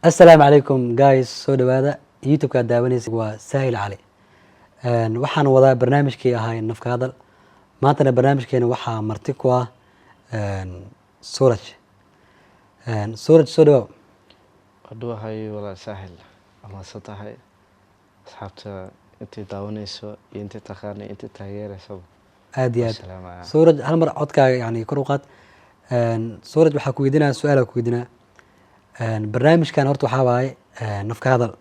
السلام عليكم جايز soo dhawaada youtube-ka daawanaysa waa Sahil Cali waxaan wadaa barnaamijkii ahaa nafka hadal maantana barnaamijkeena waxaa marti ku ah Suraj soo dhawaad Wadwahay wala sahil ama satahay asxaabta intii daawanayso iyo intii taqaanay intii taageerayso aad iyo aad Suraj hal mar codkaaga yani kor u qaad Suraj waxaa ku weydiinaa su'aal ku weydiinaa barnaamijkan horta waxaa waaye nafka hadal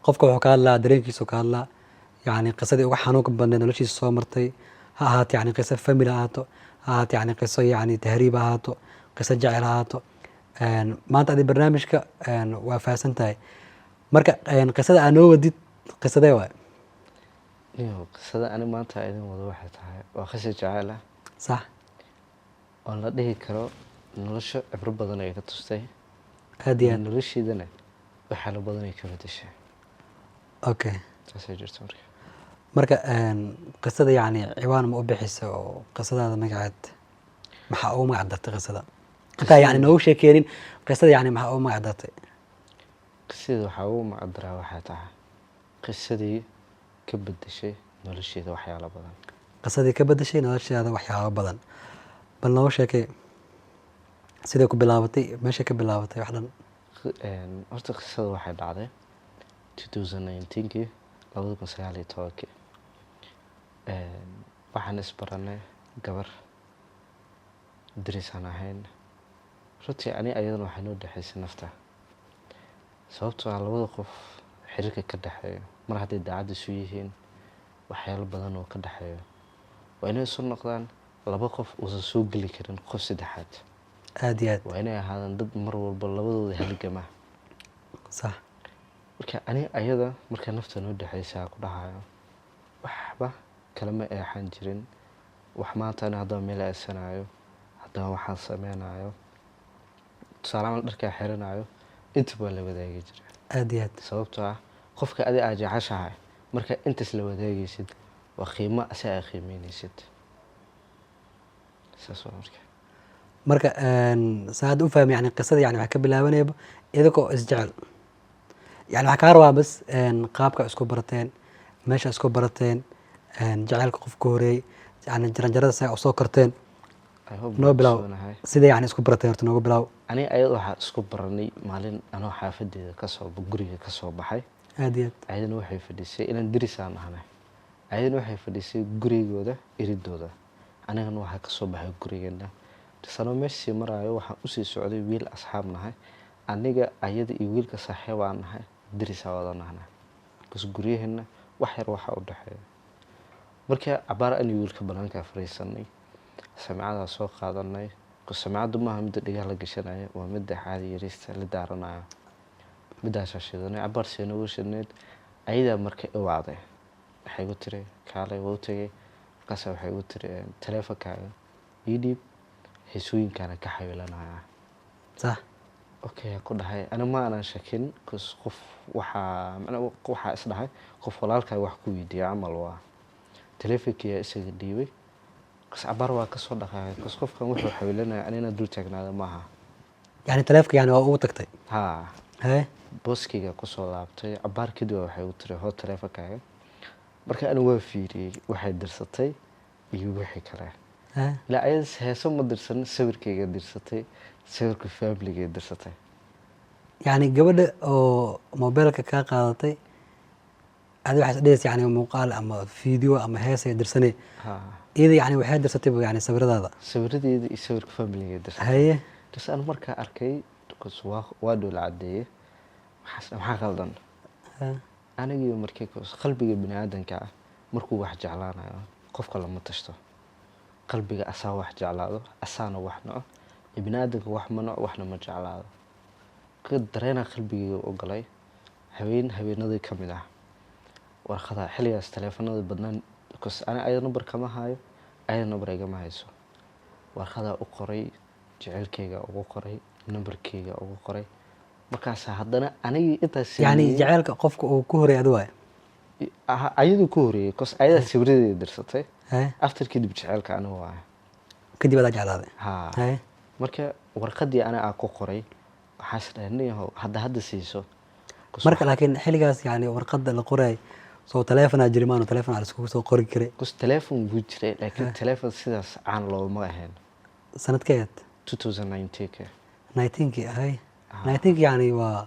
qofka wuxuu ka hadlaa dareenkiisa ka hadlaa yani qisadii ugu xanuunka badneed noloshiisa soo martay ha ahaato yani qiso family ha ahaato ha ahaato yani qiso yani tahriib ha ahaato qiso jacayl ha ahaato maanta adi barnaamijka waa faahsan tahay marka qisada aan noo wadid qisadee waay qisada ani maanta idin wado waxay tahay waa qiso jacayl ah sax oo la dhihi karo nolosha cibro badan ay ka tustay aad iyo aad noloshiidana waxa la badan ay ka bedeshay okay taasay jirto marka qisada yani ciwaan ma u bixisay oo qisadaada magaceed maxaa ugu magac dartay qisada intaa yani noogu sheekeenin qisada yani maxaa ugu magac dartay qisada waxaa ugu magac daraa waxay tahay qisadii ka bedeshay nolosheeda waxyaalo badan qisadii ka bedeshay nolosheeda waxyaalo badan bal noo sheekay sidee ku bilaabatay meesha ka bilaabatay wax dhan horta qisada waxay dhacday 2019kii 2019 waxaan isbaranay gabar darisaan ahayn runtii ani ayadana waxay noo dhexaysay nafta sababtoo ah labada qof xiriirka ka dhexeeyo mar hadday daacad isu yihiin waxyaalo badan oo ka dhexeeyo waa inay isu noqdaan laba qof uusan soo geli karin qof saddexaad aad iyo aad waa inay ahaadaan dad mar walba labadooda halgama sax marka ani ayada marka nafta noo dhexaysa ku dhahayo waxba kalama eexan jirin wax maanta ana haddaba meel aysanayo haddaba waxaan sameynayo tusaalahaan dharkaa xiranayo inta baa la wadaagi jiray aad iyo aad sababtoo ah qofka adi aad jeceshahay marka intaas la wadaagaysid waa qiimo asi ay qiimeynaysid saas waa marka saad u fahmay yani qisada yani waxa ka bilaabanayba idinko isjecel yani waxa ka rabaa bas qaabka isku barateen meesha isku barateen jacaylka qofka horeey yani jaranjarada say soo korteen noo bilaw sida yani isku barateen horta noogu bilaw ani ayada waxaa isku baranay maalin anoo xaafadeeda kasoo guriga kasoo baxay aad iyo aad ayadana waxay fadhisay inaan dirisaan ahnay ayadana waxay fadhisay gurigooda iridooda anigana waxaa kasoo baxay gurigeena sano meeshii maraayo waxaan usii socday wiil asxaab nahay aniga ayada iyo wiilka saaxiib aan nahay dirisa wada nahnay kus guriyaheenna wax yar waxa u dhaxeeyo marka abaar aan wiilka banaanka fariisanay samicada soo qaadanay ku samicadu maaha mid dhiga la gashanayo waa mid caadi yarista la daaranayo midaas shaqadeena abaar seenoo washneed ayada markay u wacday waxay u tiri kaalay wuu tagay kaas waxay u tiri taleefankaaga ii dhiib heesooyinkana ka xawilanaya sax okay ku dhahay ana ma aanan shakin kus qof waxa isdhahay qof walaalka wax ku weydiiyo amal waa taleefankiisa isaga dhiibay kas abar waa ka soo dhaqaaqay kus qofkan wuxuu xawilanaya anina dul taagnaada maaha yani taleefanka yani waa ugu tagtay ha hay booskiga ku soo laabtay abar kadib waxay u tiri hoo taleefankaaga marka ana waa fiiriyay waxay dirsatay iyo wixii kale la ay heeso ma dirsan sawirkayga dirsatay sawirka family-ga dirsatay yani gabadha oo mobilka ka qaadatay adi waxa isdhees yani muuqaal ama video ama hees ay dirsanay iyada yani waxay dirsatay yani sawiradaada sawiradeeda iyo sawirka family-ga dirsatay haye tasaan marka arkay waa dhowl cadeeyay maxaa qaldan aniga markii qalbiga bini'aadanka ah markuu wax jeclaanayo qofka lama tashto qalbiga asaa wax jeclaado asaana wax nooc ibnaadinka wax ma nooc waxna ma jeclaado ka dareena qalbiga u galay habeenadii kamid ah warqada xiligaas taleefanada badnaan kus ana ay number kama hayo ay number igama hayso warqada u qoray jecelkayga ugu qoray numberkayga ugu qoray markaas haddana aniga intaas yani jecelka qofka uu ku horeeyay adoo ayadu ku horeeyay kus ayada sawiradeeda dirsatay after kadib jecelka aniga waa kadib aad jeclaaday ha marka warqadii ana ku qoray waxaa isdhahniyahow hadda siiso marka laakiin xilligaas yani warqadda la qoray soo taleefanaa jiri maanu taleefon aan iskugu soo qori karay kus teleefon buu jiray laakiin teleefon sidaas caan looma ahayn sanadkeed 2019 19kii ahay 19kii yani waa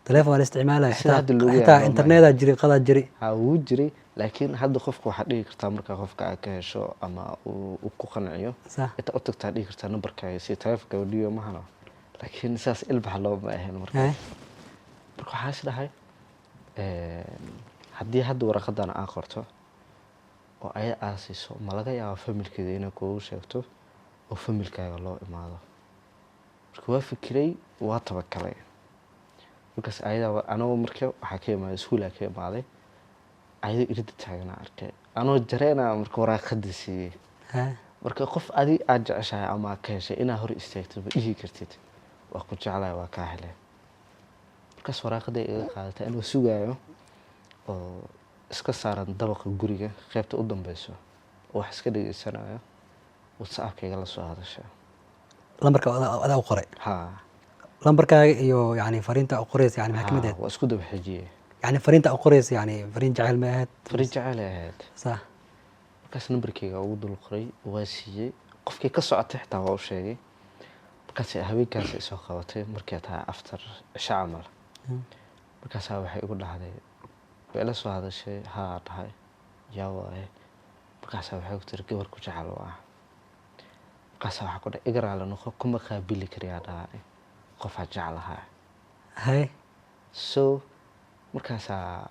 taleefon waa la isticmaalaya Sida hadda loogu xitaa yaabo internetaa jiri qadaa jiri ha wuu jiray laakiin hadda qofka waxaa dhigi kartaa markaa qofka aad ka hesho ama uu ku qanciyo sax inta u tagtaa dhigi kartaa numberkaaga si teleefonka dhiyo mahano laakiin saas ilbax looma ahayn marka Haye. marka waxaa is dhahay haddii hadda warqadan aa qorto oo ayada aa siiso ma laga yaabo familkeeda inay kuugu sheegto oo familkaaga loo imaado marka waa fikiray waa tabakalay markaas ayada anagoo marka waxaa ka imaaday iskuulaa ka imaaday ayadoo irida taaganaa arkay anoo jareynaa marka waraaqadii siiyey Haye. marka qof adi aad jeceshahay ama aad ka heshay inaa hor istaagto ma dhihi kartid waa ku jeclahay waa kaa helay markaas waraaqaday iga qaadatay anoo sugaayo oo iska saaran dabaqa guriga qaybta u dambeyso oo wax iska dhegeysanayo whatsappkayga la soo hadasha lambarka adaa u qoray ha lambarkaaga iyo yani fariinta u qoraysa yani maxaa kamid ahayd waa isku daba xijiyey yani fariinta u qoraysa yani fariin jacayl ma ahayd fariin jacayl ay ahayd sax markaas nambarkayga ugu dul qoray waa siiyey qofkii ka socotay xitaa waa u sheegay markaas habeenkaas ay soo qabatay markay tahay after cisho camal markaasaa waxay igu dhahday way la soo hadashay haa dhahay yaa waaye markaasaa waxay ku tiri gabar ku jecel u ah markaasaa waxaa ku dhahay igaraale noqo kuma qaabili karayaa dhahay qofaa jeclahaa Haye. so markaasaa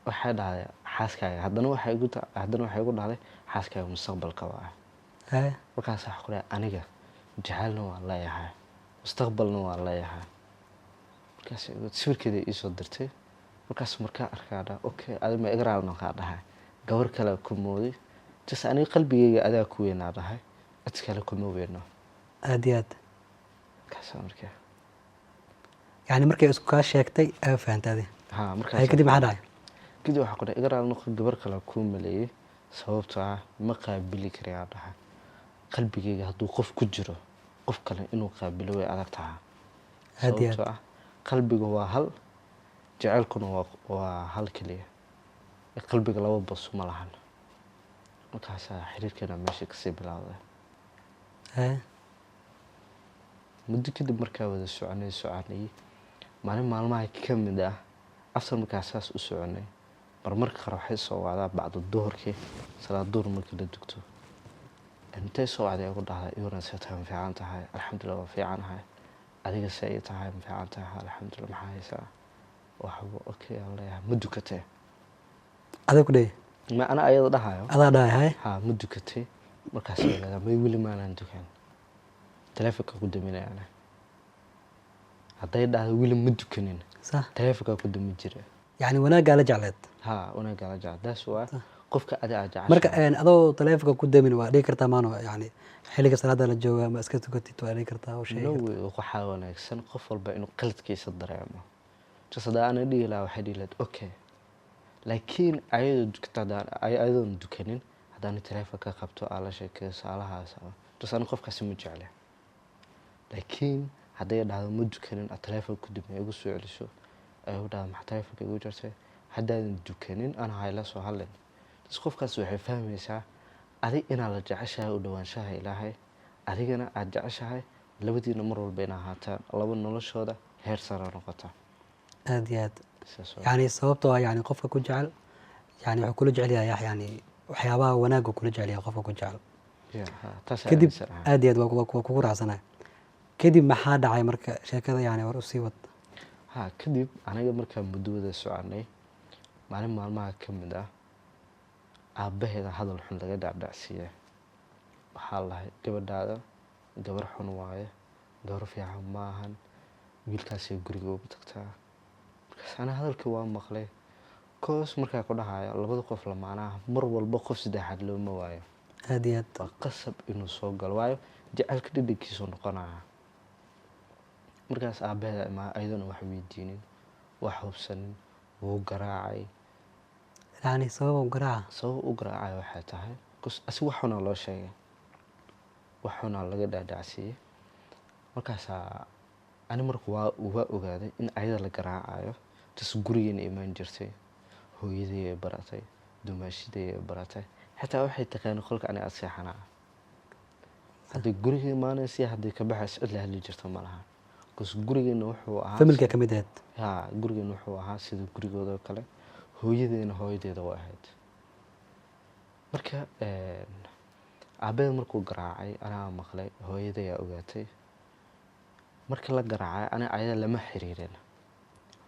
waxay dhahday xaaskaaga haddana waxay igu dhahday xaaskaaga mustaqbalka waa Haye. markaasaa waxaa ku dhahay aniga jacaylna waan leeyahay mustaqbalna waan leeyahay markaas sawirkeeda iisoo dirtay markaas markaa arkaa dhaa okay adima igraal noqaa dhahay gabar kale ku mooday jas aniga qalbigayga adaa ku weynaa dhahay cid kale kuma weyno aad iyo aad markaasa markaa yani markay isku kaa sheegtay aa fahantaade ha Haye, markaas kadib maxaa dhacay kadib waxaa ku dhahay igraal noqo gabar kale kuu maleeyey sababtoo ah ma qaabili karayaa dhahay qalbigayga hadduu qof ku jiro qof kale inuu qaabilo way adag tahaa aad iyo sababtoo aad ah qalbiga waa hal jacaylkuna waa hal keliya qalbiga laba bos ma lahan markaasaa xiriirkeena meesha kasii bilowday Haye. muddo kadib markaa wada soconay maalin maalmaha ka mid ah after markaa saas u soconay marmarka qaar waxay soo wacdaa bacda duhurkii salaad duhur markii la dugto intay soo wacday ugu dhahday iwaran see tahay ma fiican tahay alxamdulilah waa fiicanahay adiga see ii tahay ma fiican tahay alxamdulilah maxaa haysaa waxba okay aan leeyahay ma dukatee adaa ku dhey ma ana ayada dhahayo adaa dhahay haye ha ma dukatay markaas ay leedahay may weli maanaan dukan taleefonka ku daminayana hadday dhahdo weli ma dukanin sax taleefonka ku dami jira yani wanaaggaa la jecleed ha wanaaga la jecel daas waa qofka adi aad jeceshahay marka adoo taleefonka ku damin waa dhigi kartaa maano yani xilliga salaada la jooga ma iska tukatid waa dhigi kartaa oo sheegi no kartaa. way waxaa wanaagsan qof walba inuu qaladkiisa dareemo jas haddaa ana dhihi lahaa waxay dhihi lahayd okay laakiin ayadoon dukanin haddaan taleefonka qabto aa la sheekeyso alahaas jas ani qofkaasi ma jecle laakiin hadday dhahdo ma dukanin aad taleefon ku dib igu soo celiso ay u dhahdo maxaa taleefonka igu jartay haddaadan dukanin ana hayla soo hadlin bas qofkaas waxay fahmaysaa adig inaad la jeceshahay u dhawaanshaha ilaahay adigana aad jeceshahay labadiina mar walba inaa ahaataan laba noloshooda heer sare noqota aad iyo aad saas oo yani sababtoo ah yani qofka ku jecel yani wuxuu kula jecel yahay yani waxyaabaha wanaagga kula jecel yahay qofka ku jecel taas kadib aad iyo aad waa kugu raacsanahay kadib maxaa dhacay marka sheekada yani war usii wad kadib aniga markaa muddo wada soconay maalin maalmaha ka mid ah aabbaheeda hadal xun laga dhacdhacsiiya waxaa lahay gabadhaada gabar xun waaye gabar fiican ma ahan wiilkaasay guriga ugu tagtaa markaas ana hadalkii waa maqlay koos markaa ku dhahayo labada qof lamaanaha mar walba qof saddexaad looma waayo aad iyo aad waa qasab inuu soo galo waayo jacaylka dhadhankiisu noqonaya markaas aabbaheeda imaa ayadana wax weydiinin wax hubsanin wuu garaacay yani sabab garaaca sabab u garaacay waxay tahay asi wax xunaa loo sheegay wax xunaa laga dhaadhacsiiyey markaasaa ani marka waa ogaaday in ayada la garaacayo tas gurigeena imaan jirtay hooyaday ay baratay dumaashiday ay baratay xitaa waxay taqaanay qolka ani aad seexanaa haddii guriga imaanaysa haddii ka baxaysa cid la hadli jirta ma laha because gurigeena wuxuu ahaa familka ka mid ahayd gurigeena wuxuu ahaa sida gurigooda kale hooyadeena hooyadeeda waa ahayd marka aabaheed markuu garaacay anaa maqlay hooyaday ayaa ogaatay marka la garaacay ani ayada lama xiriirin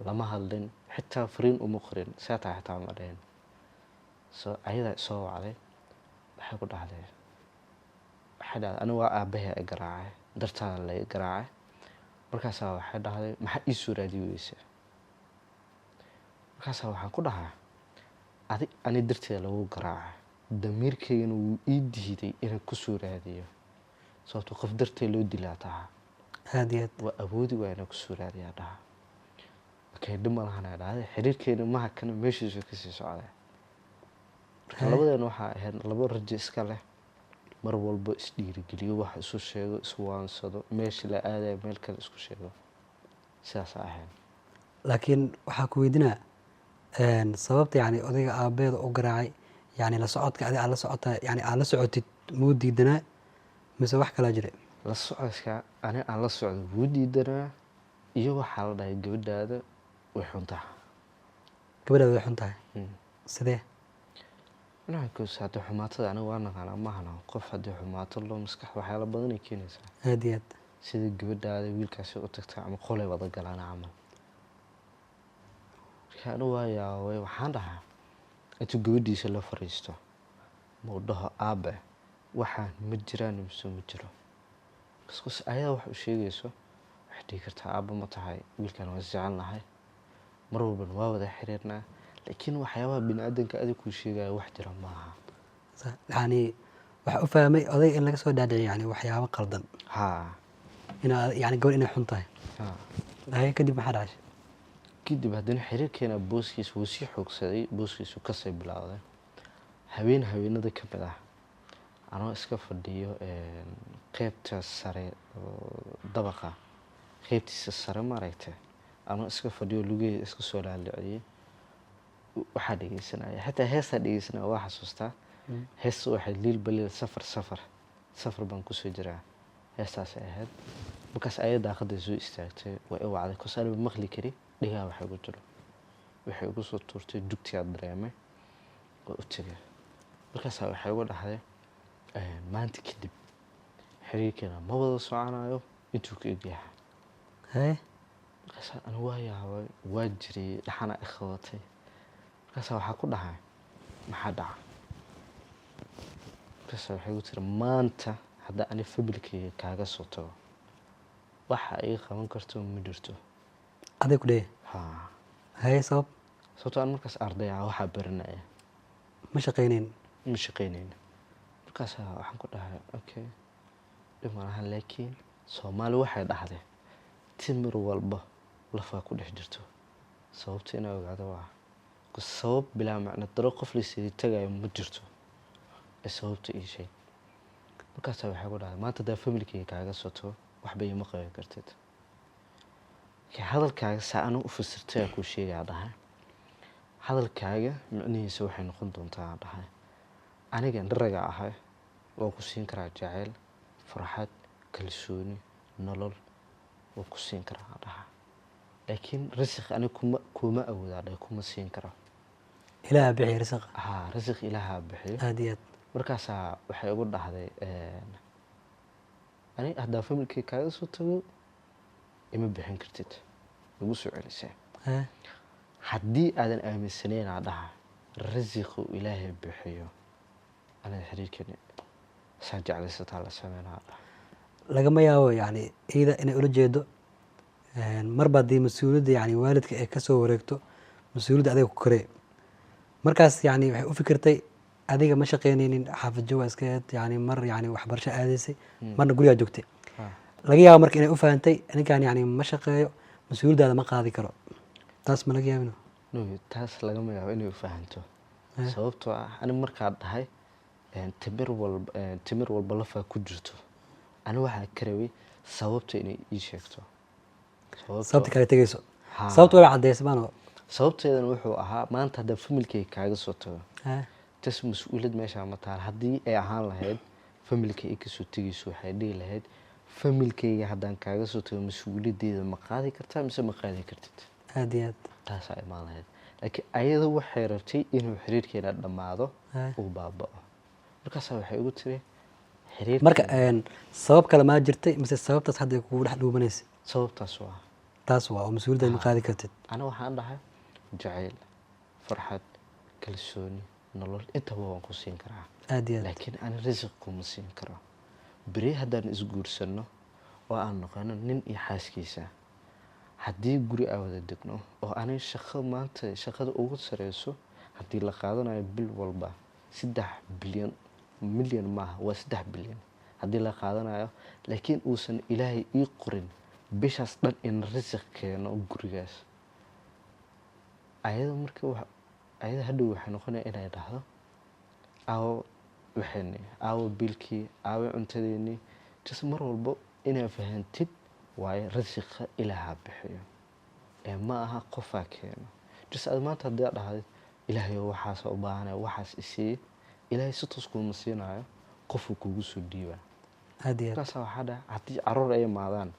lama hadlin xitaa fariin uma qorin saataa xitaa ma dhahin so ayadaa soo wacday waxay ku dhahday ani waa aabahay ay garaacay dartaada la garaacay markaasaa waxay dhahday maxaa ii soo raadi weysa markaasaa waxaan ku dhahaa ani darteeda lagu garaacay damiirkaygana wuu ii diiday inaan ku soo raadiyo sababto qof dartee loo dilaa taha aad iyo aad waa awoodi waa inaan kusoo raadiyaa dhaha markay dhib ma lahanaa dhahday xiriirkeena maha kana meeshiisu kasii socday marka labadeena waxaa ahayd laba rajo iska leh mar walba isdhiirigeliyo wax isu sheego iswaansado meesha la aadayo meel kale isku sheego sidaas ahayd laakiin waxaa ku weydinaa sababta yani odayga aabeeda u garaacay yani la socodka adi aad la socota yani aad la socotid muu diidanaa mise wax kalaa jira la socodka ani aan la socdo wuu diidanaa iyo waxaa la dhahay gabadhaada way xun tahay gabadhaada way xun tahay sidee inaankus haddii xumaatada aniga waa naqaanaa mahana qof haddii xumaato loo maskax waxyaala badanay keenaysaa aad iyo aad sida gabadhaada wiilkaasi u tagta ama qolay wada galaan camal marka anigu waa yaabay waxaan dhahaa intuu gabadhiisa la fariisto muu dhaho aabe waxaan ma jiraan mise ma jiro kaskus ayadaa wax u sheegayso waxay dhihi kartaa aabba ma tahay wiilkan waa isjecelnahay mar walban waa wada xiriirnaa laakiin waxyaabaha bini aadanka adig kuu sheegaya wax jira maaha yani waxa u fahmay oday in laga soo dhaadhiciyo yani waxyaabo qaldan yani gabadh inay xun tahay kadib maxaa dhacay kadib haddana xiriirkeena booskiisa wuu sii xoogsaday booskiisu kasii bilowday haweenada ka mid ah anoo iska fadhiyo qeybta sare dabaqa qeybtiisa sare maaragtay anoo iska fadhiyo lugeeda iska soo laaliciyey waxaa dhegeysanaya xataa heestaa dhegeysanaya waa xasuustaa heesta waxay liil baliil safar baan kusoo jiraa heestaasay ahayd markaas ayada daaqaday soo istaagtay waa i wacday koos aniba maqli kari dhigaa waxay ku jiro waxay ugu soo tuurtay dugtiyaa dareemay waa u tegay markaasaa waxay uga dhahday maanta kadib xiriirkeena ma wada soconayo intuu ka egyahay markaasaa ani waa yaabay waa jiriyey dhaxana i qabatay markaasaa waxaa ku dhahay maxaa dhaca markaasaa waxay ku tiri maanta hadda ani familkeyga kaaga soo tago waxa iga qaban karto ma jirto aday ku dheh sababto aan markaas arday ah waxaa baranaya ma shaqaynayn markaasaa waxaan ku dhahay okay dhib malaha laakiin soomaali waxay dhahday timir walba lafaa ku dhex jirto sababta inaa ogaado waa sabab bilaa macno daro qof laysii tagayo ma jirto ee sababta ii sheeg markaasaa waxay ku dhahday maanta hadaa familkeyga kaaga soo tago waxba iima qaban kartid hadalkaaga saa anu u fasirtay aa kuu sheegaa dhahay hadalkaaga micnihiisa waxay noqon doontaa dhahay anigan dharaga ahay waa ku siin karaa jacayl farxad kalsooni nolol waa ku siin karaa dhahay laakiin risiq ani kuma awoodaa dhahay kuma siin karo ilaaha bixiyo risiq risiq ilaaha bixiyo aad iyo aad markaasaa waxay ugu dhahday ani haddaa familkeyga kaaga soo tago ima bixin kartid igu soo celisay haddii aadan aaminsaneynaa dhaha rasiqu ilaahay bixiyo anaga xiriirkeena saa jeclaysataa la sameynaa dhaha lagama yaabo yani iyada inay ula jeedo marba haddii mas-uuliyadda yani waalidka ay kasoo wareegto mas-uuliyadda adiga ku koree markaas yani waxay u fikirtay adiga ma shaqaynaynin xaafid jawaa iska eed yani mar yani waxbarasho aadaysay marna gurigaa joogtay laga yaabo marka inay u fahantay ninkan yani ma shaqeeyo mas-uuliyaddaada ma qaadi karo taas ma laga yaabino taas lagama yaabo inay u fahanto sababtoo ah ani markaad dhahay timir walba lafaa ku jirto ani waxaa ka rabay sababta inay ii sheegto sababta kale tegayso Haa. sababta way caddeysmaan sababteedana wuxuu ahaa maanta hadda familkay kaaga soo tago tas mas-uuliyad meeshaa ma taal haddii ay ahaan lahayd familka ay kasoo tegayso waxay dhihi lahayd familkayga haddaan kaaga soo tago mas-uuliyaddeeda ma qaadi kartaa mise ma qaadi kartid aad iyo aad taasaa imaan lahayd laakiin ayada waxay rabtay inuu xiriirkeena dhammaado uu baaba'o markaasaa waxay ugu tiri marka sabab kale maa jirtay mise sababtaas hadda kugu dhex dhuumanaysa sababtaas waa taas waa oo mas-uuliyadda ma qaadi kartid ana waxaan dhahay jacayl farxad kalsooni nolol intaba waan ku siin karaa aad iyo aad laakiin ani risiq kuma siin karo beri haddaan isguursanno oo aan noqono nin iyo xaaskiisa haddii guri aan wada degno oo ani shaqo maanta shaqada ugu sareyso haddii la qaadanayo bil walba 3 milyan maaha waa 3 bilyan haddii la qaadanayo laakiin uusan ilaahay ii qorin bishaas dhan in risiq keeno gurigaas ayada marka ayada hadhow waxay noqonaya inay dhahdo aawo waxayni aawo bilkii aawo cuntadeennii jas mar walba inaa fahantid waayo risiqa ilaaha bixiyo ee ma aha qofaa keeno jas aad maanta haddii aad dhahday ilaahayo waxaas u baahanaya waxaas isii ilaahay si toos kuma siinayo qofuu kugu soo dhiibaa aad iyo aad markaasaa waxaa dhaha haddii caruur ay imaadaan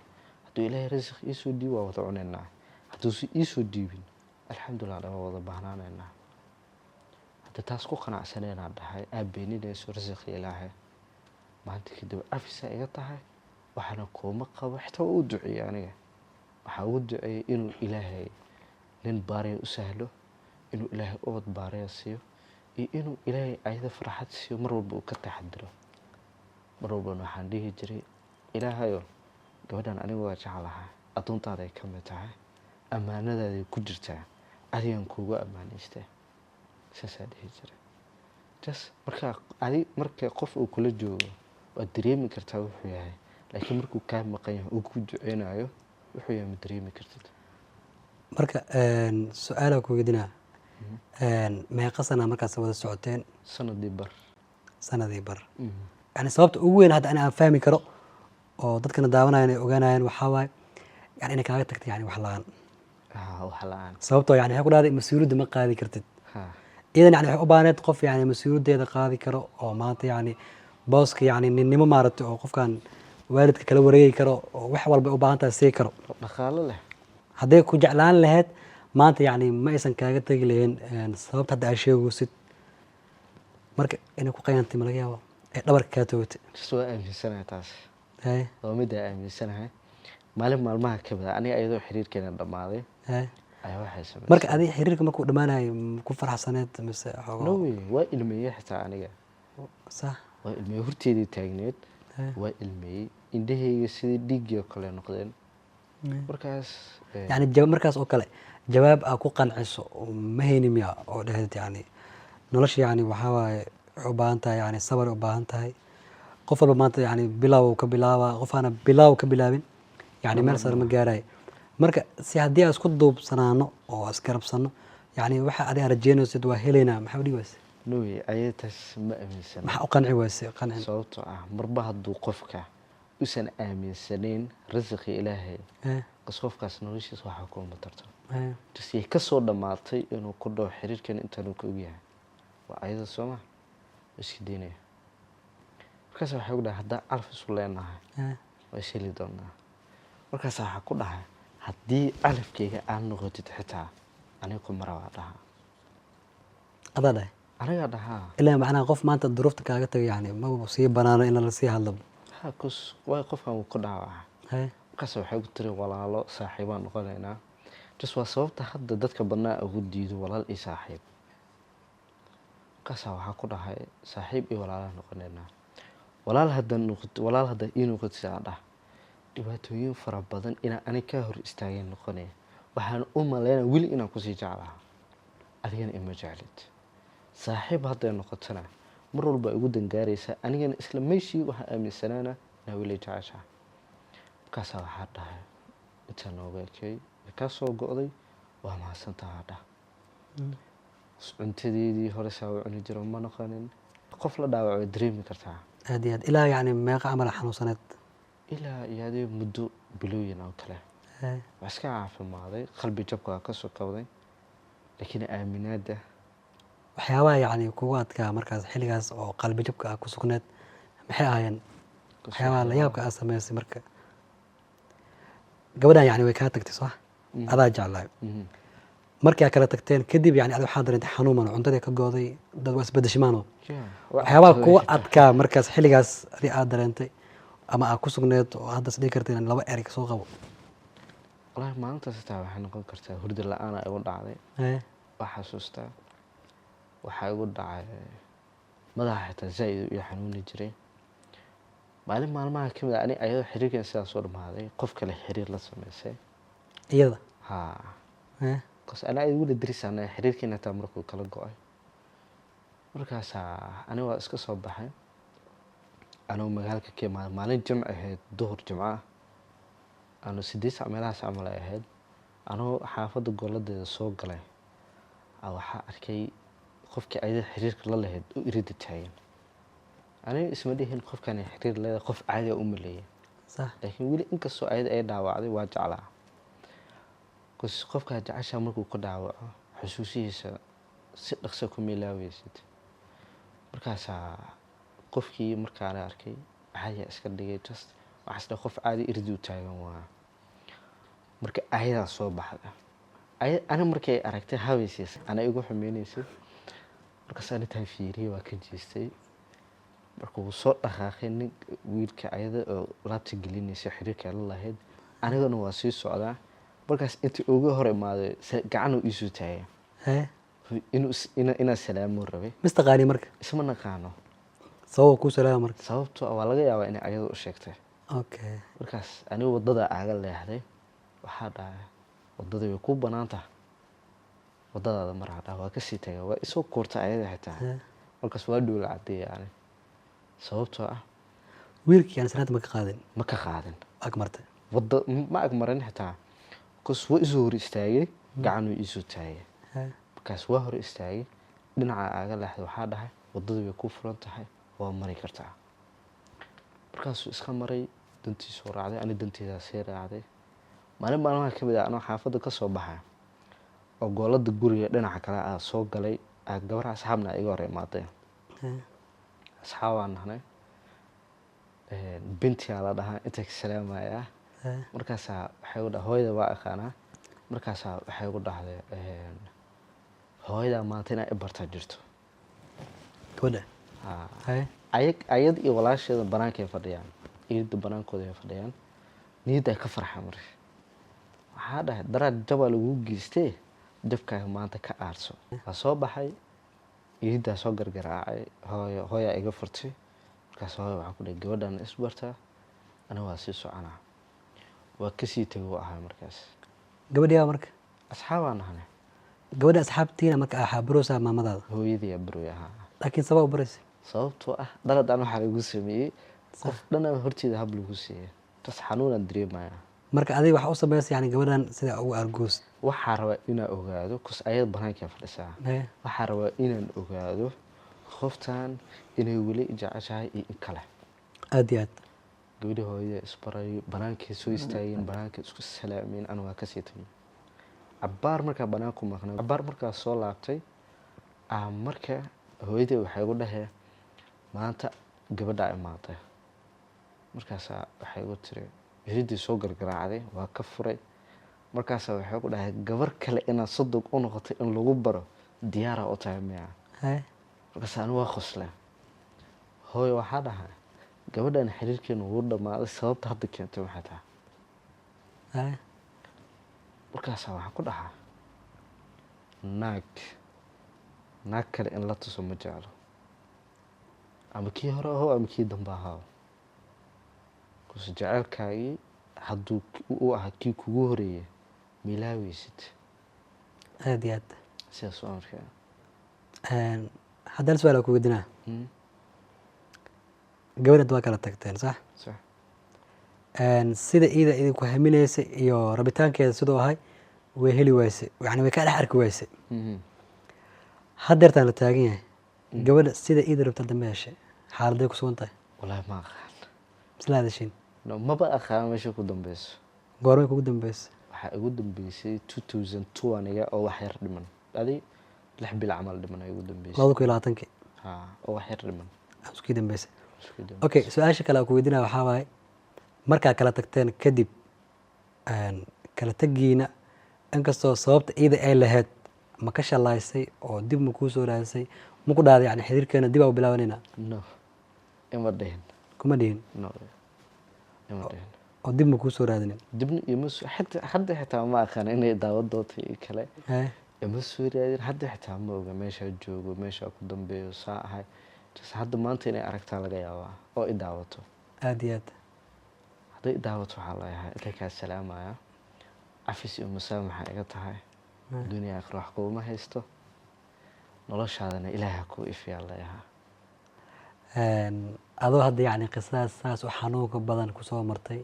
hadduu ilaahay risiq ii soo dhiibi waa wada cunaynaa hadduusi ii soo dhiibin alxamdulilah dhan waa wada baahnaanaynaa hadda taas ku qanacsaneenaa dhahay aad beeninayso risiqi ilaahay maanta kadib cafisaa iga tahay waxaana kuuma qabo xitaa waa u duceeyey aniga waxaa ugu duceeyey inuu ilaahay nin baaraya u sahlo inuu ilaahay ubad baaraya siiyo iyo inuu ilaahay ayada farxad siiyo mar walba uu ka taxadiro mar walbana waxaan dhihi jiray ilaahayo gabadhan aniga waa jeclahay adduuntaaday ka mid tahay ammaanadaaday ku jirtaa adigan kuugu ammaanaystay saasaa dhihi jiray jas marka qof uu kula joogo waad dareemi kartaa wuxuu yahay laakiin markuu kaa maqan yahay uu ku duceynayo wuxuu yahay ma dareemi kartid marka su-aalaa ku weydiinaa meeqa sana markaas wada socoteen sanadii bar yani sababta ugu weyn hadda aan fahmi karo oo dadkana daawanayaan ay ogaanayaan waxaa waaye yani inay kaaga tagtay yani wax la-aan sababtoo yani waxay ku dhahday mas-uuliyadda ma qaadi kartid iyadan yani waxay u baahaneed qof yani mas-uuliyaddeeda qaadi karo oo maanta yani booska yani ninnimo maaragtay oo qofkan waalidka kala wareegi karo oo wax walba u baahan tahay sii karo dhaqaalo leh hadday ku jeclaan lahayd maanta yani ma aysan kaaga tegi lahayn sababta hadda aa sheegaysid marka inay ku qayantay ma laga yaabo ee dhabarka kaa toogtay waa aaminsanahay taas waa middaa aaminsanahay maalin maalmaha ka mida aniga ayadoo xiriirkeena dhammaaday ayaa waxay samaysay marka adiga xiriirka markuu dhammaanayo ku faraxsaneed mise no waa ilmeeyey xitaa aniga sax waa ilmeeyey horteedii taagneed waa ilmeeyey indhahayga sidii dhiiggii oo kale noqdeen markaas yani markaas oo kale jawaab aa ku qanciso ma hayni miya oo dhahayd yani nolosha yani waxaa waaye waxay u baahan tahay yani sabar u baahan tahay qof walba maanta yani bilaaw ka bilaabaa qof aana bilaaw ka bilaabin yani meel sare ma gaarayo marka si haddii aan isku duubsanaano oo isgarabsano yani waxa adiga rajeynaysid waa helaynaa maxaa udhigi wayse noy ayataas ma aaminsana maxaa u qanci wayse qancin sababtoo ah marba hadduu qofka usan aaminsanayn risiqi ilaahay qofkaas noloshiisa waxaa kuma tarto tasiyay ka soo dhammaatay inuu ku dhaho xiriirkan intaanu ka ogyahay waa ayada sooma iska daynaya markaas waxay ku dhahay haddaan calaf isu leenahay waa isheli doonaa markaas waxaa ku dhahay haddii calafkayga aan noqotid xitaa aniga kumara waa dhahaa adaa dhahay anigaa dhahaa ilaa macnaha qof maanta duruufta kaaga tagay yani ma sii banaano in lasii hadlabo way qofkan wuu ku dhaawaca markaas waxay ku tiri walaalo saaxiibaan noqonaynaa jas waa sababta hadda dadka badnaa ugu diido walaal iyo saaxiib markaasaa waxaa ku dhahay saaxiib iyo walaalaa noqonaynaa walaal hadda ii noqotid aan dhah dhibaatooyin fara badan inaan anig kaa hor istaageen noqonaya waxaan u malaynaa weli inaan kusii jeclaha adigana ima jeclid saaxiib hadday noqotona mar walba igu dangaaraysaa anigana isla meeshii waxaa aaminsanaana inaa weli jeceshaa markaasaa waxaa dhahay intaa nooga ekey kaa soo go'day waa mahadsantaha dhah cuntadeedii hore saa u cuni jiro ma noqonin qof la dhaawac way dareemi kartaa aad iyo aad ilaa yani meeqa camal xanuunsaneed ilaa iyo adee muddo bilooyin oo kale waa iska caafimaaday qalbi jabka waa ka soo kabday laakiin aaminaada waxyaabaha yacni kugu adkaa markaas xilligaas oo qalbi jabka ah ku sugneed maxay ahaayeen waxyaabaha la yaabka aad samaysay marka gabadhan yacni way kaa tagtay soo adaa jeclaay markii aad kala tagteen kadib yani waxaa dareentay xanuuman cuntadii ka gooday dad waa isbedeshimaano waxyaabaha kuwa adkaa markaas xilligaas adi aad dareentay ama aad ku sugneed oo hadda isdhigi karta inaan laba eray soo qabo wallaahi maalintaas xitaa waxay noqon kartaa hurdo la-aan igu dhacday waa xasuustaa waxaa igu dhacay madaxa xitaa zaaid iyo xanuuni jiray maalin maalmaha ka mid a ani ayadoo xiriirkan sidaas soo dhamaaday qof kale xiriir la sameysay iyada bas ana igu dariisana xiriirkiina taa markuu kala go-ay markaasaa ani waa iska soo baxay anuu magaalka ka imaaday maalin jimc ahayd duhur jimco ah anu 8 meelahaas camal ay ahayd anuu xaafadda goladeeda soo galay waxaa arkay qofkii ayada xiriirka la lahayd u irida taagan aniga isma dhihin qofkan xiriir leedahay qof caadi ah u maleeyay laakiin weli inkastoo ayada ay dhaawacday waa jeclaa qofkaa jeceshaa markuu ka dhaawaco xusuusihiisa si dhaqso ku milaaweysid markaasaa qofkii markaan arkay caadiya iska dhigay just waxaas dha qof caadi irdi u taagan waa marka ayadaa soo baxda ani markay aragtay haweysiisa ana igu xumeynaysa markaas anitaa fiiriyay waa ka jeestay marka wuu soo dhaqaaqay nin wiilka ayada oo laabta gelinaysa xiriirka la lahayd anigana waa sii socdaa markaas intii ugu hor imaaday gacanuu iisoo taagay inaa salaamo rabay mistaqaani marka isma naqaano sabab ku salaamo marka sababtoo waa laga yaabaa inay ayada u sheegtay markaas anigu wadada aaga leexday waxaa dhahay wadada way ku banaantahay wadadaada maraa dhaha waa kasii tagay waa isoo koorta ayada xitaa markaas waa dhowla cadeeya yani sababtoo ah wiilkii aan sanaad ma ka qaadin agmartay wada ma agmarin xitaa kus waa isoo hor istaagay gacanuu iisoo taagay markaas waa hor istaagay dhinaca aaga leexday waxaa dhahay wadada way ku furan tahay waa mari kartaa markaasuu iska maray dantiisuu raacday ani danteedaa sii raacday maalin maalmaha ka mid ah anoo xaafadda ka soo baxay oo goolada guriga dhinaca kale aa soo galay gabar asxaabna iga hor imaaday asxaabaan nahnay bintiyaa la dhahaa inta ka salaamaya markaasaa waxay u dhahay hooyada waa aqaanaa markaasaa waxay ugu dhahday hooyadaa maanta inaa i bartaa jirto gabadha ayad iyo walaasheeda banaankay fadhiyaan iyada banaankooda ay fadhiyaan niyaddaa ka farxa marka waxaa dhahay daraad jabaa lagu geystee jabkaaga maanta ka aarso waa soo baxay iyaddaa soo gargaraacay hooyaa iga furtay markaas hooya waxaa ku dhahay gabadhan isbartaa aniga waa sii soconaa waa kasii tegay u ahaa markaas gabadhiyaa marka asxaabaan nahnay gabadha asxaabtiina marka axaa baroosaa maamadaada hooyadii barooy ahaa laakiin sabab u baraysa sababtoo ah daladaan waxaa lagu sameeyey qof dhanaa horteeda hab lagu siiyey tas xanuunaan dareemayaa marka adiga waxa u samaysa yani gabadhan sida ugu argoos waxaa rabaa inaan ogaado kus ayada banaankaa fadhisaa waxaa rabaa inaan ogaado qoftan inay weli jeceshahay iyo in kale aad iyo aad gabadhi hooyada isbaray banaankay soo istaageen banaankay isku salaameen anu waa kasii tagay cabbaar markaa banaanku maqnay cabbaar markaa soo laabtay marka hooyadii waxay ugu dhahee maanta gabadhaa imaatay markaasaa waxay ugu tiri iridii soo gargaraacday waa ka furay markaasaa waxay ugu dhahay gabar kale inaad sodog u noqotay in lagu baro diyaaraa u tahay miya markaas anigu waa qosle hooyo waxaa dhahay gabadhan xiriirkeenu wuu dhammaaday sababta hadda keentay waxay tahay markaasaa waxaa ku dhahaa naag kale in la tuso ma jeclo ama kii hore aho ama kii dambe ahaa kus jeceelkaagii hadduu u ahaa kii kugu horeeyay milaaweysid aad iyo aad sidaas waa markaa haddana su-aal ku weydinaa gabadhaad waa kala tagteen sax sida iida idinku haminaysa iyo rabitaankeeda siduu ahay way heli wayse yani way kaa dhex arki wayse haddeertaan la taagan yahay gabadha sida iida rabta dambe heshay xaaladay ku sugan tahay wallaahi ma aqaan misla hadashiin maba aqaan meesha ku dambeyso goormay kugu dambeysay waxaa igu dambeysay 2002 aniga oo wax yar dhiman adi 6 bil camal dhiman ay igu dambeysay 2020 oo wax yar dhiman isku dambeysay okay su'aasha kale aan ku weydiinaa waxaa waaye markaa kala tagteen kadib kala tagiina inkastoo sababta ciida ay lahayd ma ka shalaysay oo dib ma kuu soo raadisay ma ku dhahday yani xiriirkeena dib aa u bilaabanayna no ima dhihin kuma dhihin no ima dhihin oo dib ma kuu soo raadinin dibna ima soo hadda xitaa ma aqaan inay daawad doonto iyo kale ima soo raadin hadda xitaa ma oga meeshaa joogo meeshaa ku dambeeyo saa ahay hadda maanta inay aragtaa laga yaabaa oo i daawato aad iyo aad hadday i daawato waxaa leeyahay inta kaa salaamaya cafis iyo musaamaxa iga tahay dunia akhir wax kuma haysto noloshaadana ilaaha ku ifiyaa leeyahay adoo hadda yani qisadaas saas u xanuunka badan kusoo martay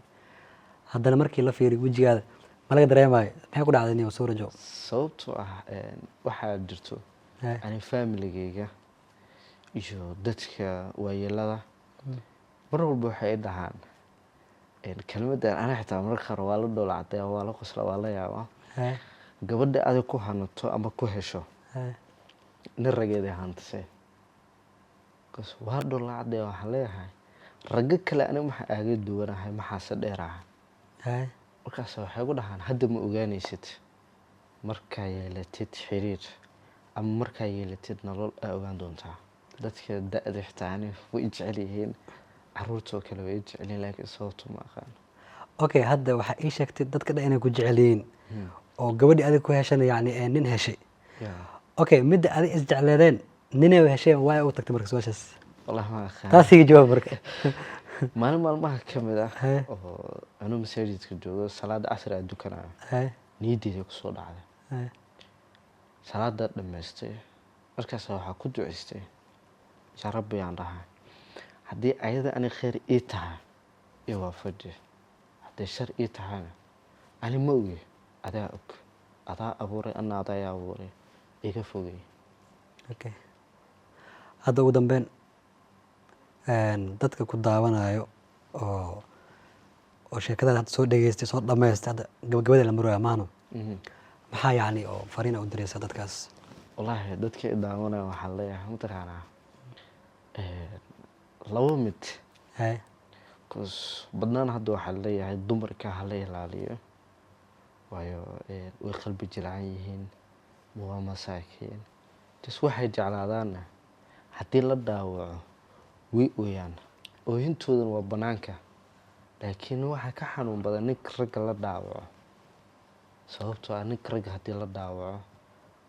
haddana markii la fiiriyo wejigaada ma laga dareemayo maxay ku dhacday niyo Suraj sababtoo ah waxaa jirto ani familigayga iyo dadka waayeelada mar walba waxay dhahaan kelmaddan ana xitaa marka qaar waa la dhoola waa la qosla waa la yaabaa gabadha aad ku hanato ama ku hesho nin rageeda hantasay waa dhoola waxaa leeyahay ragga kale aniga maxaa aaga duwanahay maxaase dheeraha markaas waxay ku dhahaan hadda ma ogaanaysid markaa yeelatid xiriir ama markaa yeelatid nolol aa ogaan doontaa dadka da-da xitaa ani way jecel yihiin caruurtoo kale way jecel yihiin laakiin sababto ma aqaan okay hadda waxaa ii sheegtay dadka dhan inay ku jecel yihiin oo gabadhii adig ku heshana yani nin heshay okay midda adig isjecleedeen ninay hesheen waa u tagtay marka su'aashaas wallahi ma aqaan taasi jawaab marka maalin maalmaha ka mid ah oo anuu masaajidka joogo salaada casri aan dukanayo niyadeyda ku soo dhacday salaada dhammaystay markaas waxaa ku duceystay yaa rabbi aan dhahay haddii ayada ani khayr ii tahay iyo waafaji haddii shar ii tahayna ani ma ogi adaa og adaa abuuray ana adaa abuuray iga fogay okay hadda ugu dambeyn dadka ku daawanayo oo sheekada hadda soo dhageystay soo dhamaystay hadda gabagabada la maraya maano maxaa yani oo fariin u diraysa dadkaas wallahi dadka i daawanaya waxaa leeyahay mataqaanaa laba mid badnaan hadda waxaa leeyahay dumarka hala ilaaliyo waayo way qalbi jilcan yihiin waa masaakiin waxay jeclaadaanna haddii la dhaawaco way ooyaan ooyintoodan waa banaanka laakiin waxaa ka xanuun badan ninka ragga la dhaawaco sababtoo ah ninka ragga haddii la dhaawaco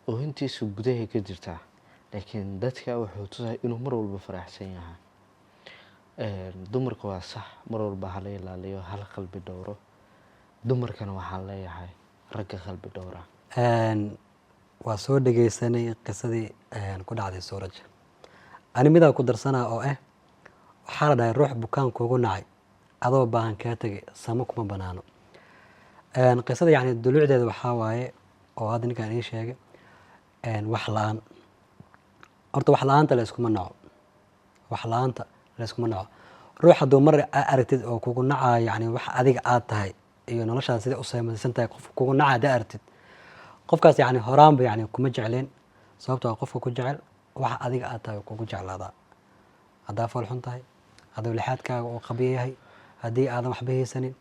ooyintiisu gudahay ka jirtaa laakiin dadka wuxuu tusahay inuu mar walba faraxsan yahay dumarka waa sax mar walba hala ilaaliyo hala qalbi dhowro dumarkana waxaa leeyahay ragga qalbi dhowra waa soo dhageysanay qisadii ku dhacday Suraj ani midaa ku darsanaa oo waxaa la dhahay ruux bukaan kuugu nacay adoo baahan kaa tegay samo kuma banaano qisada yani duluucdeeda waxaa waaye oo hadda ninkaan ii sheegay wax la-aan horta wax la-aanta la iskuma naco wax la-aanta la iskuma naco ruux hadduu mar aragtid oo kugu nacayo yani wax adiga aad tahay iyo noloshaada sidai u samaysan tahay qof kugu naca haddaa aragtid qofkaas yani horaanba yani kuma jecleen sababtoo qofka ku jecel waxa adiga aad tahay kugu jeclaadaa haddaa foolxun tahay hadduu lixaadkaaga uu qabyo yahay haddii aadan waxba haysanin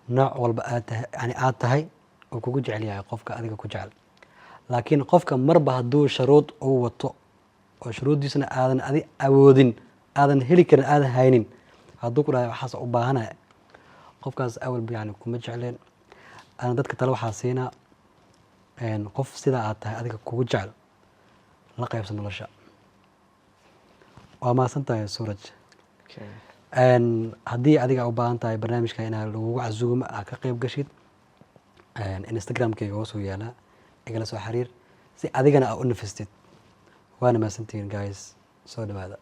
nooc walba aad tahay uu kugu jecel yahay qofka adiga ku jecel laakiin qofka marba hadduu sharuud uu wato oo shuruuddiisana aadan adig awoodin aadan heli karin aadan haynin hadduu ku dhahay waxaas u baahanaya qofkaas awalba yani kuma jecleen ana dadka tale waxaa siinaa qof sidaa aad tahay adiga kugu jecel la qaybsan nolosha waa mahadsan tahay Suraj haddii adiga u baahan tahay barnaamijka inaa lagugu casuumo aa ka qayb gashid instagramkayga hoos u yaalaa igala soo xiriir si adigana aa u nafistid waana mahadsantihiin guys soo dhawaada